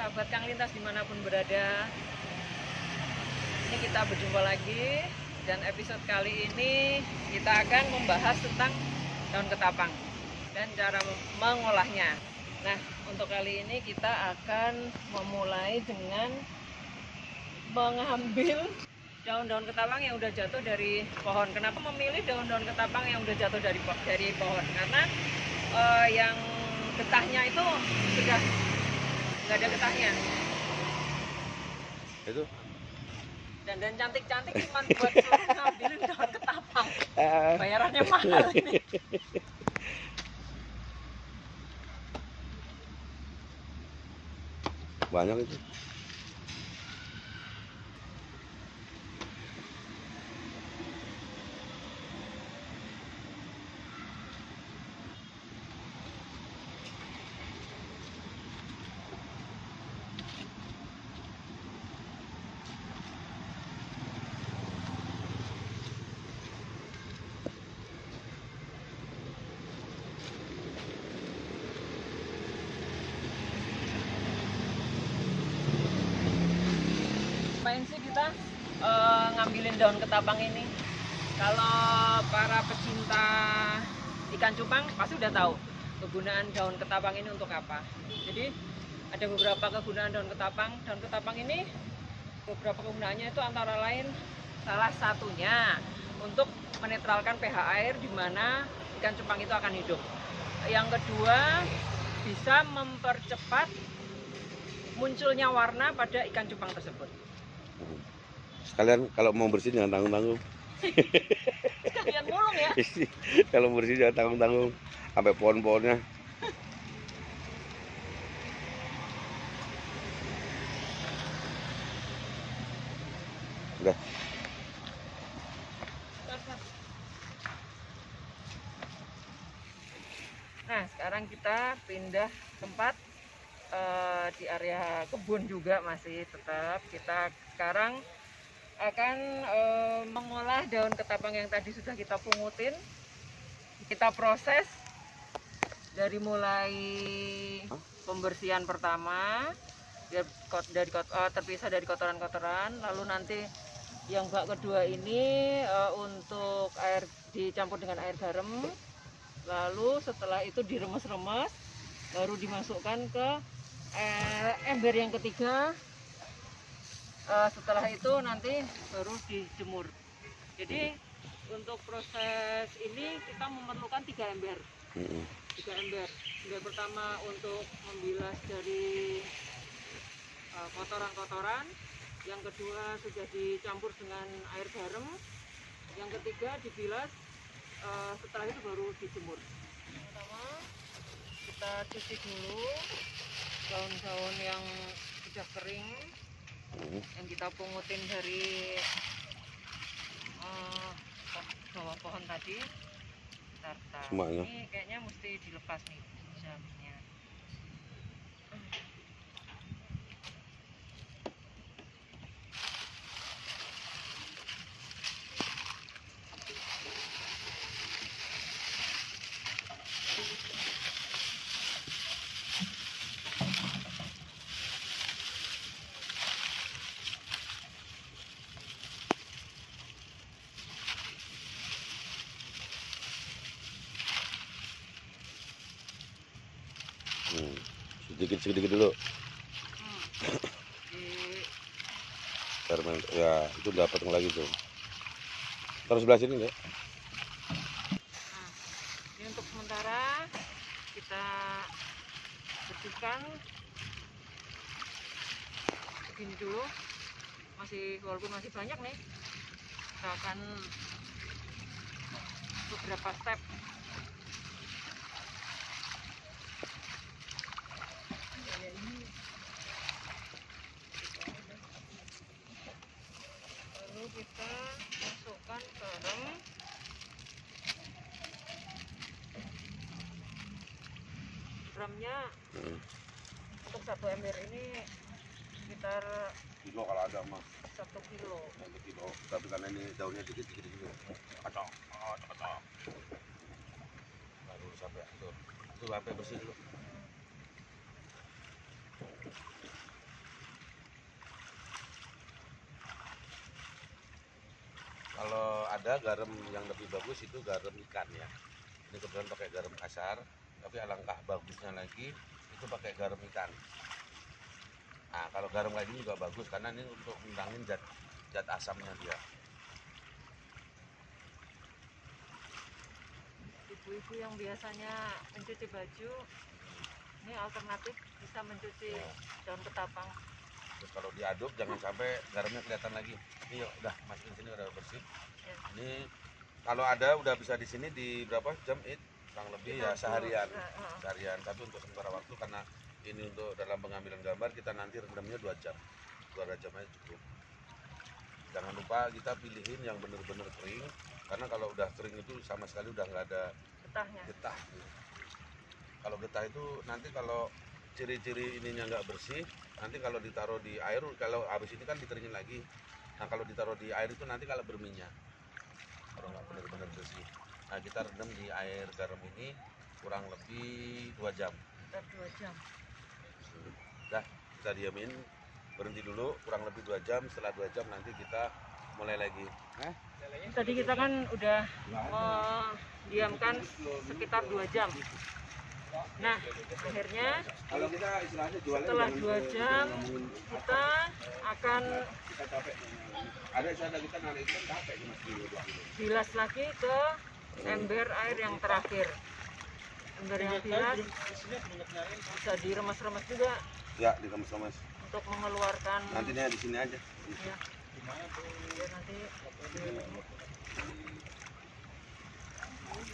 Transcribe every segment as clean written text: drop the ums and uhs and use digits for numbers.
sahabat Kang Lintas dimanapun berada. Ini kita berjumpa lagi, dan episode kali ini kita akan membahas tentang daun ketapang dan cara mengolahnya. Nah, untuk kali ini kita akan memulai dengan mengambil daun-daun ketapang yang udah jatuh dari pohon. Kenapa memilih daun-daun ketapang yang udah jatuh dari pohon? Karena yang getahnya itu sudah nggak ada getahnya. Itu Dan cantik-cantik cuma buat suruh ngambilin daun ketapang. Bayarannya mahal ini. banyak itu. Ngapain sih kita ngambilin daun ketapang ini? Kalau para pecinta ikan cupang pasti udah tahu kegunaan daun ketapang ini untuk apa. Jadi ada beberapa kegunaan daun ketapang. Daun ketapang ini beberapa kegunaannya itu antara lain, salah satunya untuk menetralkan pH air di mana ikan cupang itu akan hidup. Yang kedua, bisa mempercepat munculnya warna pada ikan cupang tersebut. Sekalian kalau mau bersih jangan tanggung-tanggung. Sekalian mulung ya. Kalau bersih jangan tanggung-tanggung sampai pohon-pohonnya. Udah. Nah, sekarang kita pindah tempat di area kebun juga, masih tetap kita sekarang akan mengolah daun ketapang yang tadi sudah kita pungutin. Kita proses dari mulai pembersihan pertama terpisah dari kotoran-kotoran, lalu nanti yang bak kedua ini untuk air dicampur dengan air garam, lalu setelah itu diremes-remes baru dimasukkan ke ember yang ketiga. Setelah itu nanti baru dijemur. Jadi untuk proses ini kita memerlukan 3 ember. 3 ember. Ember pertama untuk membilas dari kotoran-kotoran, yang kedua sudah dicampur dengan air garam, yang ketiga dibilas, setelah itu baru dijemur. Pertama kita cuci dulu daun-daun yang sudah kering, yang kita pungutin dari bawah pohon tadi. Semuanya. Ini kayaknya mesti dilepas nih jamnya. Sedikit dulu. Ya itu udah potong lagi tuh. Terus sebelah sini deh. Nah, ini untuk sementara kita bersihkan begini dulu. Walaupun masih banyak nih, kita akan beberapa step. Lalu kita masukkan garam. Garamnya untuk 1 ember ini sekitar Kilo kalau ada mah 1 kilo. 1 kilo. Tapi karena ini daunnya dikit-dikit gitu. Kacau. Baru sampai bersih dulu. garam yang lebih bagus itu garam ikan ya. Ini kebetulan pakai garam kasar, tapi alangkah bagusnya lagi itu pakai garam ikan. Nah, kalau garam kayak gini juga bagus karena ini untuk ngurangin zat asamnya dia. Ibu-ibu yang biasanya mencuci baju, ini alternatif bisa mencuci daun ketapang. Terus kalau diaduk jangan sampai garamnya kelihatan lagi. Ini yuk, udah masukin sini udah bersih. Ya. Ini kalau ada udah bisa di sini di berapa jam kurang lebih ya seharian. Seharian. Tapi untuk sementara waktu karena ini untuk dalam pengambilan gambar kita nanti rendamnya 2 jam. 2 jam aja cukup. Jangan lupa kita pilihin yang benar-benar kering karena kalau udah kering itu sama sekali udah nggak ada getah. Kalau getah itu nanti kalau ciri-ciri ininya nggak bersih, nanti kalau ditaruh di air, kalau habis ini kan dikeringin lagi. Nah kalau ditaruh di air itu nanti kalau berminyak, kalau nggak benar-benar bersih. Nah kita rendam di air garam ini kurang lebih 2 jam. Sekitar 2 jam. Dah kita diamin, berhenti dulu kurang lebih 2 jam. Setelah 2 jam nanti kita mulai lagi. Tadi kita kan udah diamkan sekitar 2 jam. Nah, akhirnya setelah 2 jam kita akan bilas lagi ke ember air yang terakhir. Ember yang bilas bisa diremas-remas juga. Ya, dikemas-kemas. Untuk mengeluarkan. Nantinya di sini aja. Ya. Biar nanti.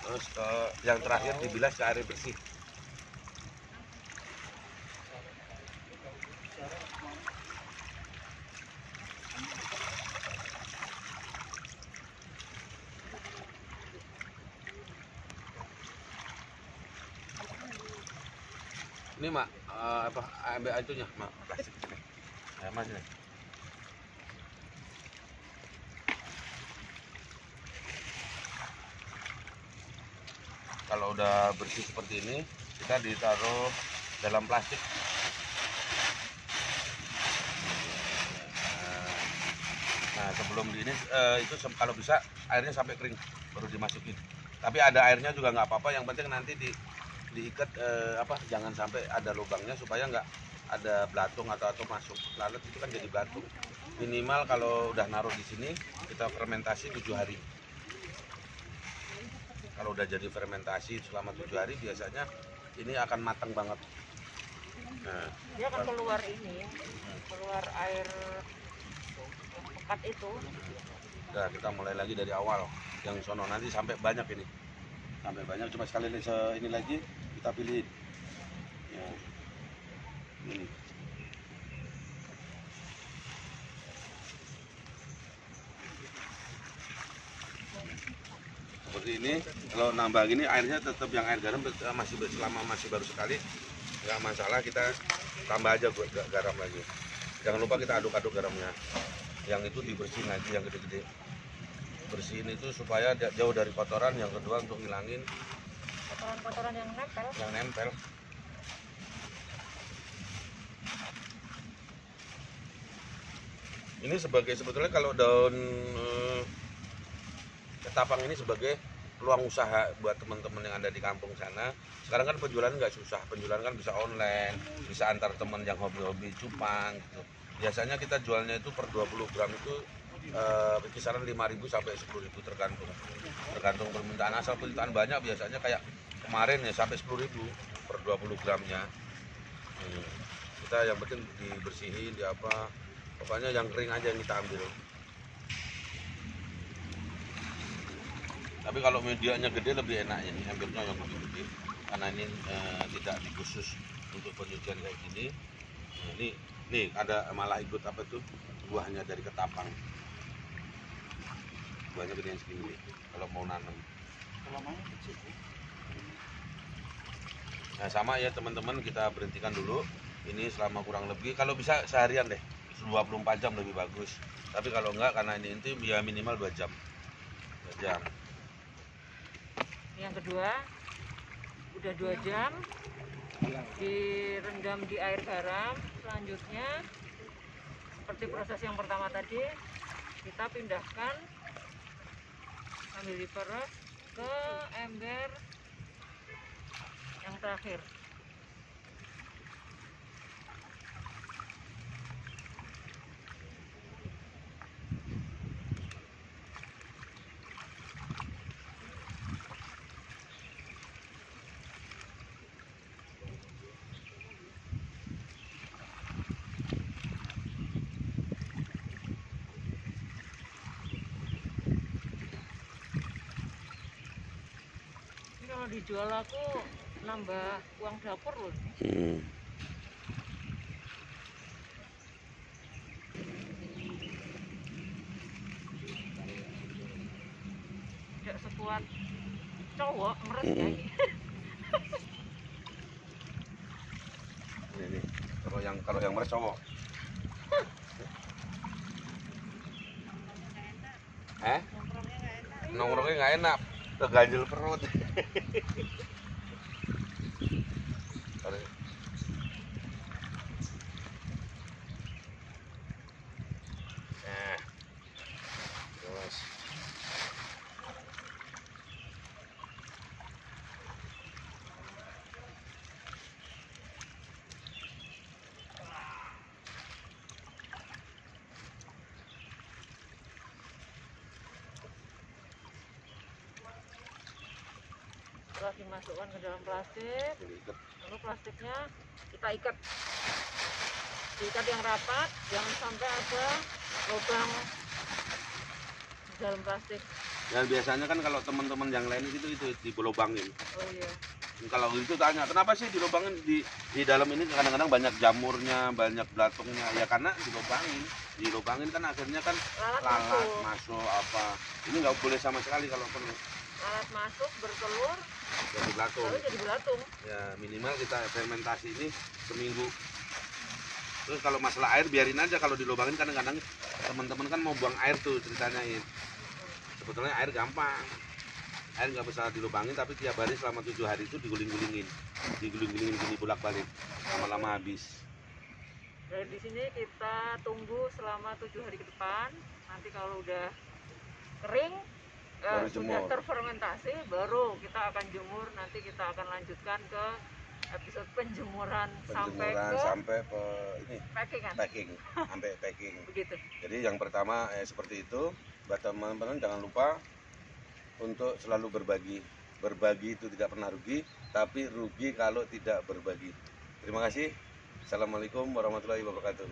Terus yang terakhir dibilas ke air bersih. Ini mak apa ambil itunya mak plastik ini. Ya mas ini. Kalau udah bersih seperti ini, kita ditaruh dalam plastik. Nah sebelum di ini itu kalau bisa airnya sampai kering baru dimasukin. Tapi ada airnya juga nggak apa-apa. Yang penting nanti diikat jangan sampai ada lubangnya supaya nggak ada belatung atau masuk lalat itu kan jadi belatung. Minimal kalau udah naruh di sini kita fermentasi 7 hari. Kalau udah jadi fermentasi selama 7 hari biasanya ini akan matang banget. Nah, dia akan keluar keluar air yang pekat itu. Nah, kita mulai lagi dari awal yang sono nanti sampai banyak ini. Sampai banyak cuma sekali ini lagi kita pilih. Ya. Ini. Seperti ini, kalau nambah gini airnya tetap yang air garam selama masih baru sekali nggak masalah, kita tambah aja buat garam lagi. Jangan lupa kita aduk-aduk garamnya. Yang itu dibersihin lagi yang gede-gede. Bersihin itu supaya jauh dari kotoran. Yang kedua untuk ngilangin kotoran-kotoran yang nempel. Yang nempel. Ini sebetulnya kalau daun ketapang ini sebagai peluang usaha buat teman-teman yang ada di kampung sana. Sekarang kan penjualan nggak susah, penjualan kan bisa online, bisa antar teman yang hobi-hobi cupang gitu. Biasanya kita jualnya itu per 20 gram itu kisaran 5.000 sampai 10.000 tergantung permintaan. Asal permintaan banyak biasanya kayak kemarin ya sampai 10.000 per 20 gramnya. Kita yang penting dibersihin, pokoknya yang kering aja yang kita ambil. Tapi kalau medianya gede lebih enak ya, ambilnya yang lebih gede karena ini tidak dikhusus untuk pencucian kayak gini. Nih ada malah ikut apa tuh buahnya dari ketapang. Buahnya gede segini nih, kalau mau nanam. Nah sama ya teman-teman, kita berhentikan dulu. Ini selama kurang lebih kalau bisa seharian deh, 24 jam lebih bagus. Tapi kalau enggak karena ini inti ya minimal 2 jam. 2 jam. Yang kedua, udah 2 jam direndam di air garam. Selanjutnya seperti proses yang pertama tadi, kita pindahkan Ambil diperes ke ember yang terakhir. Ini kalau dijual aku nambah uang dapur loh. Tidak sekuat cowok meres ya ini. Ini kalau yang meres cowok. Nongkrongnya nggak enak, keganjel perut. Terus Setelah dimasukkan ke dalam plastik, diikat. lalu plastiknya kita ikat. Diikat yang rapat, jangan sampai ada lubang di dalam plastik. Dan biasanya kan kalau teman-teman yang lain itu dilobangin. Oh iya. Kalau itu tanya, kenapa sih dilobangin di dalam ini kadang-kadang banyak jamurnya, banyak belatungnya. Ya karena dilobangin kan akhirnya kan lalat masuk apa. Ini nggak boleh sama sekali kalau perlu. Lalat masuk, bertelur, Jadi belatung. lalu jadi belatung. Ya minimal kita fermentasi ini seminggu. Terus kalau masalah air biarin aja, kalau dilobangin kadang-kadang teman-teman kan mau buang air tuh ceritanya. Sebetulnya air gampang. Air nggak bisa dilubangin, tapi tiap hari selama 7 hari itu diguling-gulingin gini bolak-balik, lama-lama habis. Dari di sini kita tunggu selama 7 hari ke depan. Nanti kalau udah kering, Baru sudah jemur. terfermentasi, baru kita akan jemur. Nanti kita akan lanjutkan ke episode penjemuran sampai ke ini packingan. packing, sampai packing. Begitu. Jadi yang pertama seperti itu, buat teman-teman jangan lupa untuk selalu berbagi. Berbagi itu tidak pernah rugi, tapi rugi kalau tidak berbagi. Terima kasih. Assalamualaikum warahmatullahi wabarakatuh.